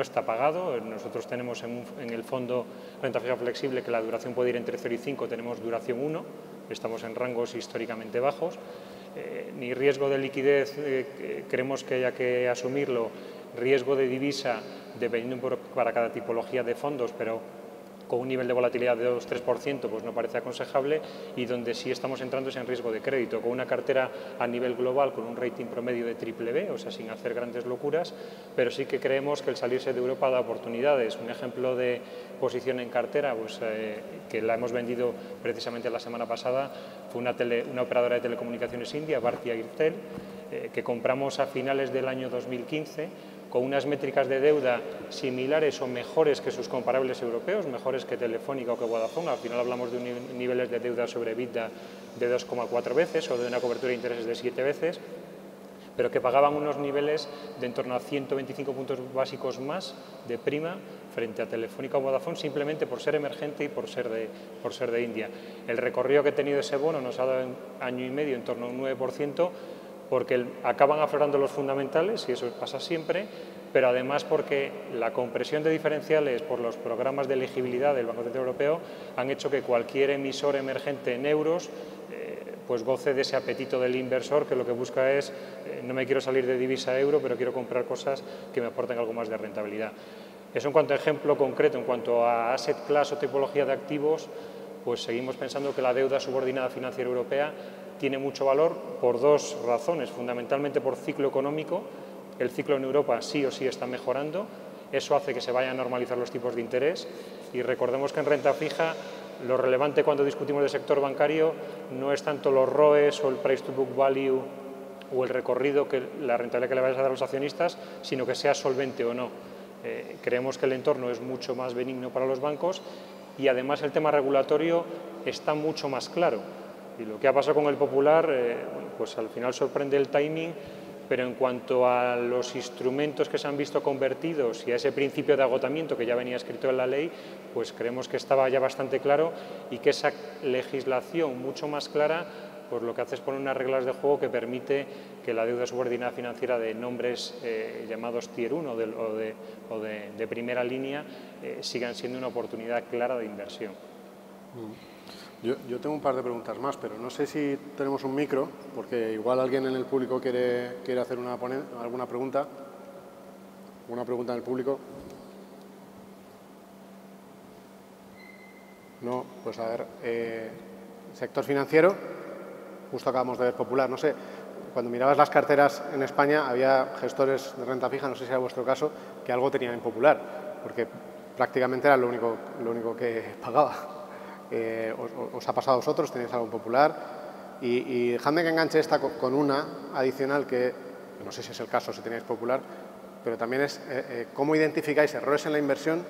está pagado. Nosotros tenemos en el fondo renta fija flexible que la duración puede ir entre 0 y 5, tenemos duración 1, estamos en rangos históricamente bajos. Ni riesgo de liquidez creemos que haya que asumirlo, riesgo de divisa dependiendo para cada tipología de fondos, pero con un nivel de volatilidad de 2-3%, pues no parece aconsejable, y donde sí estamos entrando es en riesgo de crédito, con una cartera a nivel global con un rating promedio de BBB, o sea, sin hacer grandes locuras, pero sí que creemos que el salirse de Europa da oportunidades. Un ejemplo de posición en cartera, pues, que la hemos vendido precisamente la semana pasada, fue una operadora de telecomunicaciones india, Bharti Airtel, que compramos a finales del año 2015, con unas métricas de deuda similares o mejores que sus comparables europeos, mejores que Telefónica o que Vodafone. Al final hablamos de niveles de deuda sobre EBITDA de 2,4 veces o de una cobertura de intereses de 7 veces, pero que pagaban unos niveles de en torno a 125 puntos básicos más de prima frente a Telefónica o Vodafone, simplemente por ser emergente y por ser de India. El recorrido que ha tenido ese bono nos ha dado en año y medio en torno a un 9%, porque acaban aflorando los fundamentales, y eso pasa siempre, pero además porque la compresión de diferenciales por los programas de elegibilidad del Banco Central Europeo han hecho que cualquier emisor emergente en euros pues goce de ese apetito del inversor, que lo que busca es, no me quiero salir de divisa euro, pero quiero comprar cosas que me aporten algo más de rentabilidad. Eso en cuanto a ejemplo concreto. En cuanto a asset class o tipología de activos, pues seguimos pensando que la deuda subordinada financiera europea tiene mucho valor por 2 razones, fundamentalmente por ciclo económico. El ciclo en Europa sí o sí está mejorando, eso hace que se vayan a normalizar los tipos de interés, y recordemos que en renta fija lo relevante cuando discutimos del sector bancario no es tanto los ROEs o el price to book value o el recorrido, que la rentabilidad que le vayas a dar a los accionistas, sino que sea solvente o no. Creemos que el entorno es mucho más benigno para los bancos, y además el tema regulatorio está mucho más claro. Y lo que ha pasado con el Popular, pues al final sorprende el timing, pero en cuanto a los instrumentos que se han visto convertidos y a ese principio de agotamiento que ya venía escrito en la ley, pues creemos que estaba ya bastante claro y que esa legislación mucho más clara, pues lo que hace es poner unas reglas de juego que permite que la deuda subordinada financiera de nombres llamados Tier 1 o de primera línea sigan siendo una oportunidad clara de inversión. Yo tengo un par de preguntas más, pero no sé si tenemos un micro, porque igual alguien en el público quiere hacer alguna pregunta. ¿Alguna pregunta en el público? No, pues a ver, sector financiero, justo acabamos de ver Popular, no sé, cuando mirabas las carteras en España había gestores de renta fija, no sé si era vuestro caso, que algo tenían en Popular, porque prácticamente era lo único que pagaba. ¿Os ha pasado a vosotros? ¿Tenéis algo en Popular? Y dejadme que enganche esta con una adicional que no sé si es el caso, si tenéis Popular, pero también es cómo identificáis errores en la inversión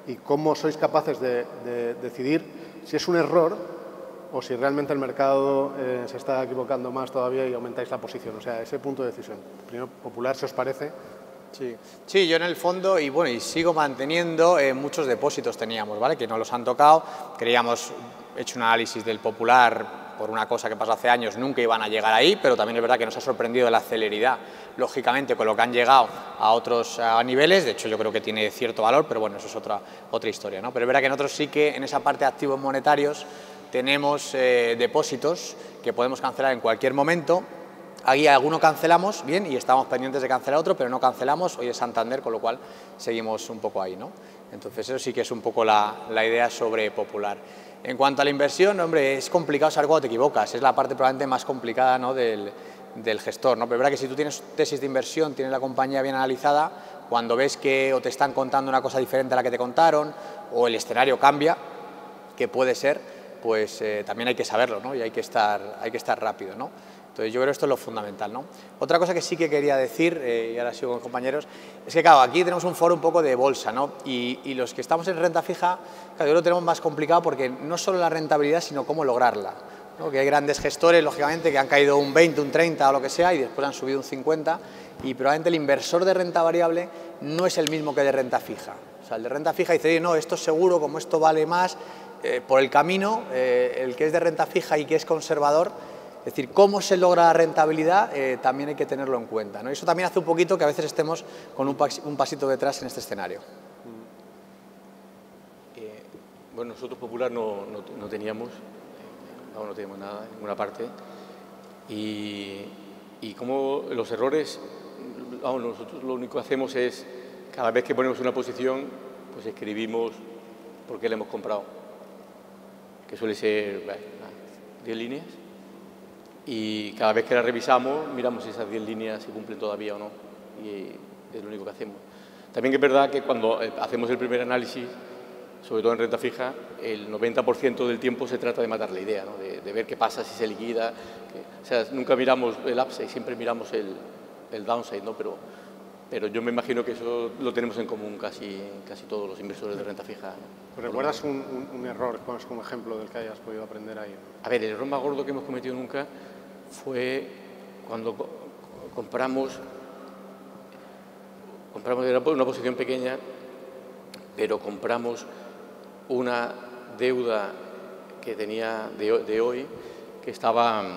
y cómo sois capaces de decidir si es un error o si realmente el mercado se está equivocando más todavía y aumentáis la posición. O sea, ese punto de decisión. Primero, Popular, si os parece. Sí, yo en el fondo, y bueno, y sigo manteniendo, muchos depósitos teníamos, ¿vale? Que no los han tocado, creíamos, hecho un análisis del Popular por una cosa que pasó hace años, nunca iban a llegar ahí, pero también es verdad que nos ha sorprendido la celeridad, lógicamente, con lo que han llegado a otros niveles. De hecho, yo creo que tiene cierto valor, pero bueno, eso es otra historia, ¿no? Pero es verdad que nosotros sí que en esa parte de activos monetarios tenemos depósitos que podemos cancelar en cualquier momento. Ahí alguno cancelamos, bien, y estamos pendientes de cancelar otro, pero no cancelamos, hoy es Santander, con lo cual seguimos un poco ahí, ¿no? Entonces eso sí que es un poco la idea sobre Popular. En cuanto a la inversión, hombre, es complicado saber cuándo te equivocas, es la parte probablemente más complicada, ¿no?, del gestor, ¿no? Pero es verdad que si tú tienes tesis de inversión, tienes la compañía bien analizada, cuando ves que o te están contando una cosa diferente a la que te contaron, o el escenario cambia, que puede ser, pues también hay que saberlo, ¿no? Y hay que estar rápido, ¿no? Entonces yo creo que esto es lo fundamental, ¿no? Otra cosa que sí que quería decir, y ahora sigo con compañeros, es que claro, aquí tenemos un foro un poco de bolsa, ¿no? Y los que estamos en renta fija, claro, yo lo tenemos más complicado porque no solo la rentabilidad, sino cómo lograrla, ¿no? Que hay grandes gestores, lógicamente, que han caído un 20, un 30 o lo que sea y después han subido un 50 y probablemente el inversor de renta variable no es el mismo que de renta fija. O sea, el de renta fija dice, no, esto es seguro, como esto vale más, por el camino, el que es de renta fija y que es conservador, es decir, cómo se logra la rentabilidad también hay que tenerlo en cuenta, ¿no? Y eso también hace un poquito que a veces estemos con un pasito detrás en este escenario. Bueno, nosotros Popular no teníamos, no teníamos nada en ninguna parte. Y como los errores, nosotros lo único que hacemos es, cada vez que ponemos una posición, pues escribimos por qué la hemos comprado, que suele ser 10 líneas. Y cada vez que la revisamos, miramos si esas 10 líneas se cumplen todavía o no. Y es lo único que hacemos. También es verdad que cuando hacemos el primer análisis, sobre todo en renta fija, el 90% del tiempo se trata de matar la idea, ¿no? De ver qué pasa si se liquida. O sea, nunca miramos el upside, siempre miramos el downside, ¿no? Pero yo me imagino que eso lo tenemos en común casi todos los inversores de renta fija, ¿no? ¿Recuerdas un error como ejemplo del que hayas podido aprender ahí? A ver, el error más gordo que hemos cometido nunca fue cuando compramos era una posición pequeña, pero compramos una deuda que tenía de hoy que estaba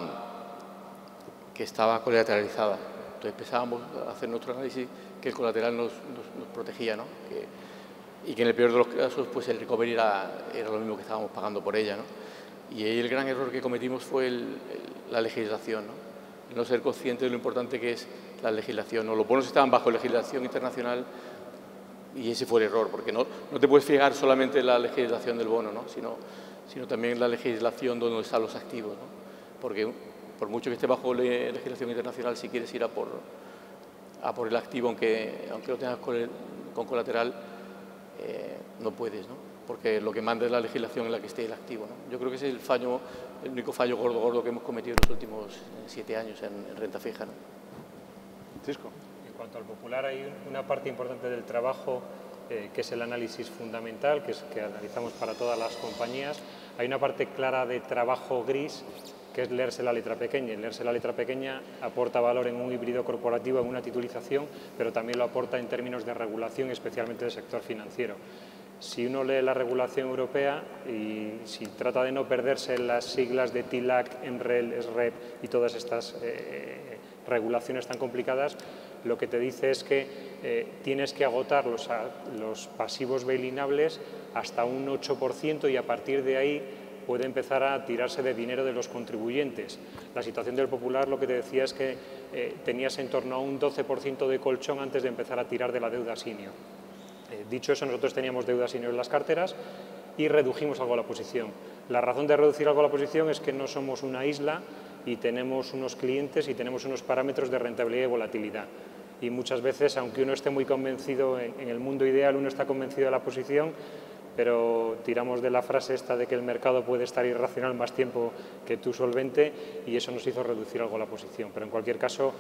colateralizada. Entonces empezábamos a hacer nuestro análisis que el colateral nos protegía, ¿no? Y que en el peor de los casos pues el recovery era lo mismo que estábamos pagando por ella, ¿no? Y ahí el gran error que cometimos fue la legislación, ¿no? El no ser consciente de lo importante que es la legislación, ¿no? Los bonos estaban bajo legislación internacional y ese fue el error, porque no te puedes fijar solamente en la legislación del bono, ¿no? sino también en la legislación donde están los activos, ¿no? Porque por mucho que esté bajo legislación internacional, si quieres ir a por el activo, aunque lo tengas con colateral, no puedes, ¿no? Porque lo que manda es la legislación en la que esté el activo, ¿no? Yo creo que ese es el único fallo gordo que hemos cometido en los últimos 7 años en renta fija, ¿no? Francisco. En cuanto al Popular, hay una parte importante del trabajo que es el análisis fundamental, que analizamos para todas las compañías. Hay una parte clara de trabajo gris, que es leerse la letra pequeña. Y leerse la letra pequeña aporta valor en un híbrido corporativo, en una titulización, pero también lo aporta en términos de regulación, especialmente del sector financiero. Si uno lee la regulación europea y si trata de no perderse en las siglas de TILAC, MREL, SREP y todas estas regulaciones tan complicadas, lo que te dice es que tienes que agotar los pasivos bailinables hasta un 8% y a partir de ahí puede empezar a tirarse de dinero de los contribuyentes. La situación del Popular lo que te decía es que tenías en torno a un 12% de colchón antes de empezar a tirar de la deuda senior. Dicho eso, nosotros teníamos deuda senior en las carteras y redujimos algo la posición. La razón de reducir algo la posición es que no somos una isla y tenemos unos clientes y tenemos unos parámetros de rentabilidad y volatilidad. Y muchas veces, aunque uno esté muy convencido, en el mundo ideal uno está convencido de la posición, pero tiramos de la frase esta de que el mercado puede estar irracional más tiempo que tú solvente y eso nos hizo reducir algo la posición. Pero en cualquier caso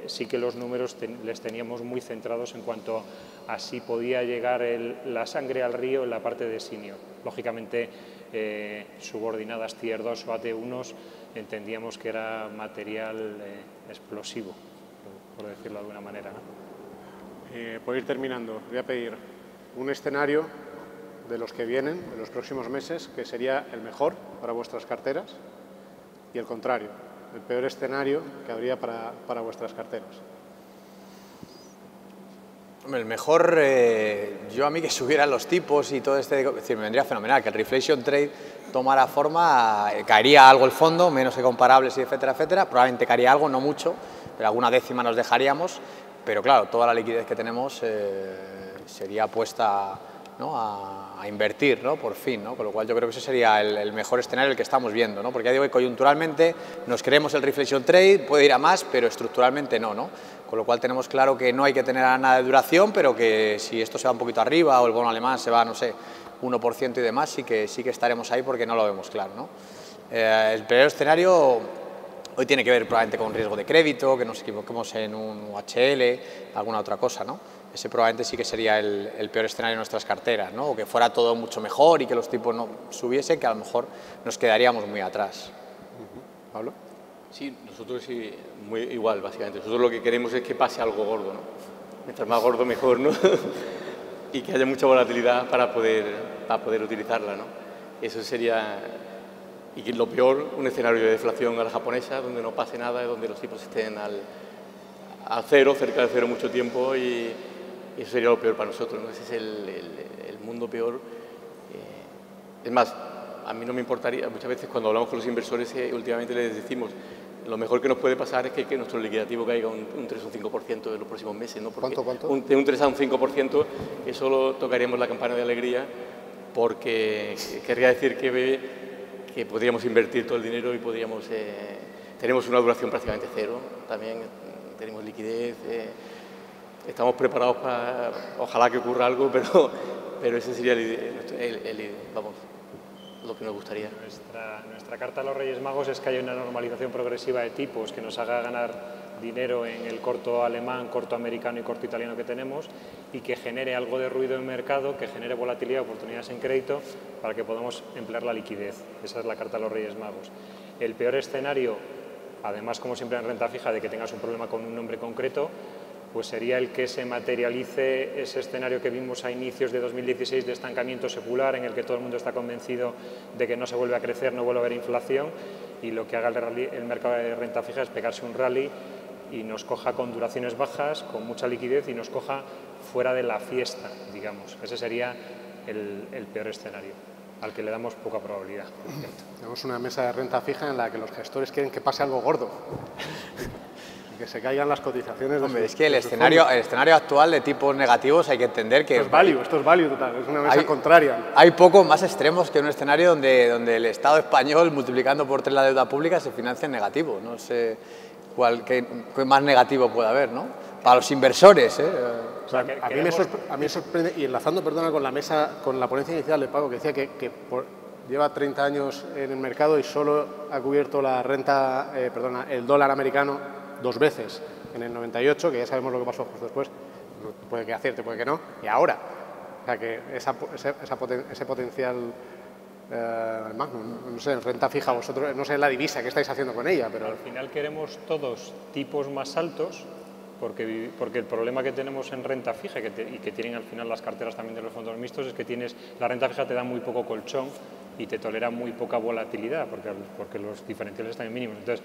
sí que los números les teníamos muy centrados en cuanto a si podía llegar la sangre al río en la parte de senior. Lógicamente subordinadas Tier 2 o AT1 entendíamos que era material explosivo, por decirlo de alguna manera, ¿no? Por ir terminando, voy a pedir un escenario de los que vienen, de los próximos meses, que sería el mejor para vuestras carteras y el contrario, el peor escenario que habría para vuestras carteras. Hombre, el mejor, yo a mí que subieran los tipos y todo es decir, me vendría fenomenal, que el reflation trade tomara forma, caería algo el fondo, menos que comparables y etcétera, etcétera, probablemente caería algo, no mucho, pero alguna décima nos dejaríamos, pero claro, toda la liquidez que tenemos sería puesta, ¿no?, a invertir, ¿no?, por fin, ¿no?, con lo cual yo creo que ese sería el mejor escenario el que estamos viendo, ¿no?, porque ya digo que coyunturalmente nos creemos el reflation trade, puede ir a más, pero estructuralmente no, ¿no?, con lo cual tenemos claro que no hay que tener nada de duración, pero que si esto se va un poquito arriba o el bono alemán se va, no sé, 1% y demás, sí que estaremos ahí porque no lo vemos claro, ¿no? El peor escenario hoy tiene que ver probablemente con riesgo de crédito, que nos equivoquemos en un UHL, alguna otra cosa, ¿no? Ese probablemente sí que sería el peor escenario de nuestras carteras, ¿no? O que fuera todo mucho mejor y que los tipos no subiesen, que a lo mejor nos quedaríamos muy atrás. ¿Pablo? Sí, nosotros sí, muy igual, básicamente. Nosotros lo que queremos es que pase algo gordo, ¿no? Mientras más gordo, mejor, ¿no? Y que haya mucha volatilidad para poder utilizarla, ¿no? Eso sería, y que lo peor, un escenario de deflación a la japonesa, donde no pase nada, donde los tipos estén al cero, cerca del cero mucho tiempo, y eso sería lo peor para nosotros, ¿no? Ese es el mundo peor. Es más, a mí no me importaría, muchas veces cuando hablamos con los inversores, últimamente les decimos, lo mejor que nos puede pasar es que nuestro liquidativo caiga un 3 o un 5% en los próximos meses, ¿no? Porque ¿Cuánto? De un 3 a un 5%, eso lo tocaríamos la campana de alegría, porque querría decir que podríamos invertir todo el dinero y podríamos... tenemos una duración prácticamente cero, también tenemos liquidez, estamos preparados para... Ojalá que ocurra algo, pero ese sería vamos, lo que nos gustaría. Nuestra carta a los Reyes Magos es que haya una normalización progresiva de tipos que nos haga ganar dinero en el corto alemán, corto americano y corto italiano que tenemos y que genere algo de ruido en mercado, que genere volatilidad, oportunidades en crédito para que podamos emplear la liquidez. Esa es la carta a los Reyes Magos. El peor escenario, además como siempre en renta fija, de que tengas un problema con un nombre concreto, pues sería el que se materialice ese escenario que vimos a inicios de 2016 de estancamiento secular, en el que todo el mundo está convencido de que no se vuelve a crecer, no vuelve a haber inflación, y lo que haga el mercado de renta fija es pegarse un rally y nos coja con duraciones bajas, con mucha liquidez y nos coja fuera de la fiesta, digamos. Ese sería el peor escenario, al que le damos poca probabilidad. Tenemos una mesa de renta fija en la que los gestores quieren que pase algo gordo. Que se caigan las cotizaciones. Hombre, es que el escenario actual de tipos negativos hay que entender que... Esto es value total, es una mesa contraria. Hay poco más extremos que un escenario donde el Estado español, multiplicando por 3 la deuda pública, se financia en negativo. No sé qué más negativo puede haber, ¿no? Para los inversores, ¿eh? O sea, a mí me sorprende, y enlazando, perdona, con la mesa, con la ponencia inicial de Paco, que decía que lleva 30 años en el mercado y solo ha cubierto la renta, el dólar americano 2 veces, en el 98, que ya sabemos lo que pasó justo después, puede que acierte, puede que no, y ahora. O sea que ese potencial Magnum, no sé, en renta fija vosotros, no sé la divisa que estáis haciendo con ella, pero... Al final queremos todos tipos más altos, porque el problema que tenemos en renta fija y que tienen al final las carteras también de los fondos mixtos es que la renta fija te da muy poco colchón y te tolera muy poca volatilidad, porque los diferenciales están en mínimos. Entonces,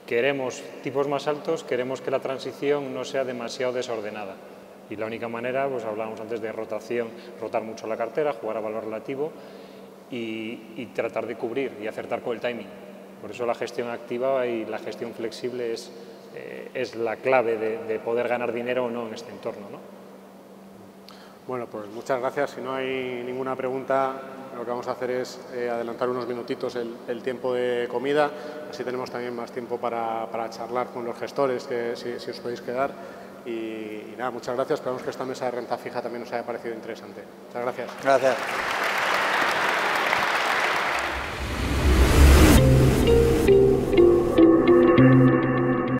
queremos tipos más altos, queremos que la transición no sea demasiado desordenada. Y la única manera, pues hablábamos antes de rotación, rotar mucho la cartera, jugar a valor relativo y tratar de cubrir y acertar con el timing. Por eso la gestión activa y la gestión flexible es la clave de poder ganar dinero o no en este entorno, ¿no? Bueno, pues muchas gracias. Si no hay ninguna pregunta, lo que vamos a hacer es adelantar unos minutitos el tiempo de comida. Así tenemos también más tiempo para charlar con los gestores, que si os podéis quedar. Y nada, muchas gracias. Esperamos que esta mesa de renta fija también os haya parecido interesante. Muchas gracias. Gracias.